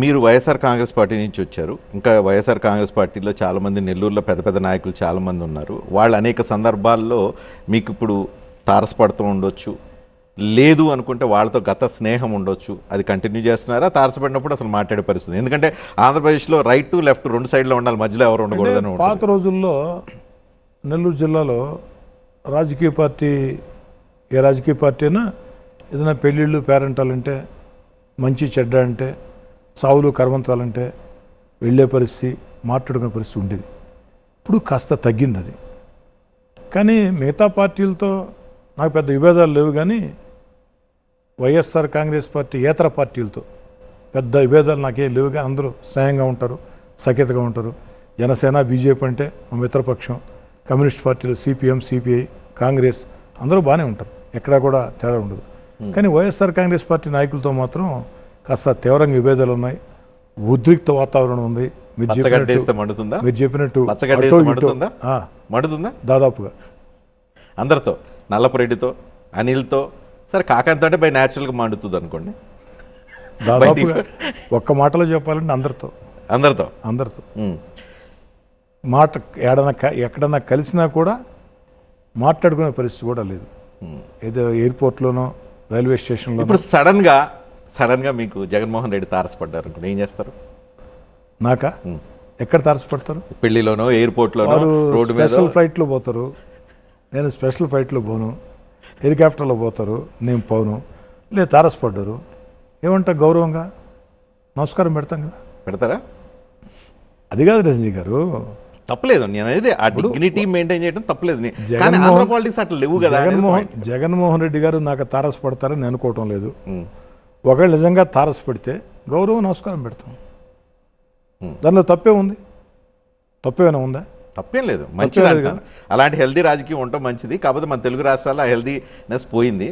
మీరు వైఎస్ఆర్ కాంగ్రెస్ పార్టీ నుంచి వచ్చారు. ఇంకా వైఎస్ఆర్ కాంగ్రెస్ పార్టీలో చాలామంది నెల్లూరులో పెద్ద పెద్ద నాయకులు చాలామంది ఉన్నారు. వాళ్ళు అనేక సందర్భాల్లో మీకు ఇప్పుడు తారసపడుతూ ఉండొచ్చు, లేదు అనుకుంటే వాళ్ళతో గత స్నేహం ఉండొచ్చు. అది కంటిన్యూ చేస్తున్నారా? తారసపడినప్పుడు అసలు మాట్లాడే పరిస్థితి, ఎందుకంటే ఆంధ్రప్రదేశ్లో రైట్ టు లెఫ్ట్ రెండు సైడ్లో ఉండాలి, మధ్యలో ఎవరు ఉండకూడదని. పాత రోజుల్లో నెల్లూరు జిల్లాలో రాజకీయ పార్టీ, ఏ రాజకీయ పార్టీ అయినా ఏదైనా పెళ్ళిళ్ళు పేరెంటాలంటే, మంచి చెడ్డ అంటే, సావులు కర్మంతాలంటే వెళ్ళే పరిస్థితి, మాట్లాడుకునే పరిస్థితి ఉండేది. ఇప్పుడు కాస్త తగ్గింది అది. కానీ మిగతా పార్టీలతో నాకు పెద్ద విభేదాలు లేవు. కానీ వైఎస్ఆర్ కాంగ్రెస్ పార్టీ ఏతర పార్టీలతో పెద్ద విభేదాలు నాకేం లేవు. కానీ అందరూ స్నేహంగా ఉంటారు, సఖ్యతగా ఉంటారు. జనసేన, బీజేపీ అంటే మా మిత్రపక్షం, కమ్యూనిస్ట్ పార్టీలు సిపిఎం, సిపిఐ, కాంగ్రెస్ అందరూ బాగానే ఉంటారు, ఎక్కడా కూడా తేడా ఉండదు. కానీ వైఎస్ఆర్ కాంగ్రెస్ పార్టీ నాయకులతో మాత్రం కాస్త తీవ్రంగా విభేదాలు ఉన్నాయి, ఉద్రిక్త వాతావరణం ఉంది. మీరు చెప్పినట్టు దాదాపుగా అందరితో, నల్లపురెడ్డితో, అనిల్తో, సరే కాకంతో అంటే బై న్యాచురల్గా మండుతుంది అనుకోండి. దాదాపుగా ఒక్క మాటలో చెప్పాలంటే అందరితో మాట ఎక్కడన్నా కలిసినా కూడా మాట్లాడుకునే పరిస్థితి కూడా లేదు. ఏదో ఎయిర్పోర్ట్లోనో రైల్వే స్టేషన్లో. ఇప్పుడు సడన్గా మీకు జగన్మోహన్ రెడ్డి తారసపడ్డారు అనుకోండి, ఏం చేస్తారు? నాకా? ఎక్కడ తారసపడతారు? పెళ్లిలోనో, ఎయిర్పోర్ట్లోనో, రోడ్డు మీద. స్పెషల్ ఫ్లైట్లో పోతారు, నేను స్పెషల్ ఫ్లైట్లో పోను. హెలికాప్టర్లో పోతారు, నేను పోను. లేదు తారసపడ్డారు, ఏమంటా గౌరవంగా నమస్కారం పెడతాం కదా. పెడతారా? అది కాదు రజనీ గారు, తప్పలేదు. నేను అనేది ఆ డిగ్నిటీ మెయింటైన్ చేయడం తప్పలేదు. పాలిటిక్స్ అట్లా లేవు కదా. జగన్మోహన్ రెడ్డి గారు నాకు తారసపడతారని నేను అనుకోవటం లేదు. ఒకవేళ నిజంగా తారసపడితే గౌరవం నమస్కారం పెడతాం. దానిలో తప్పే ఉంది? తప్పేమైనా ఉందా? తప్పేం లేదు, మంచిది. అలాంటి హెల్దీ రాజకీయం ఉండటం మంచిది. కాకపోతే మన తెలుగు రాష్ట్రాల్లో ఆ హెల్దీనెస్ పోయింది.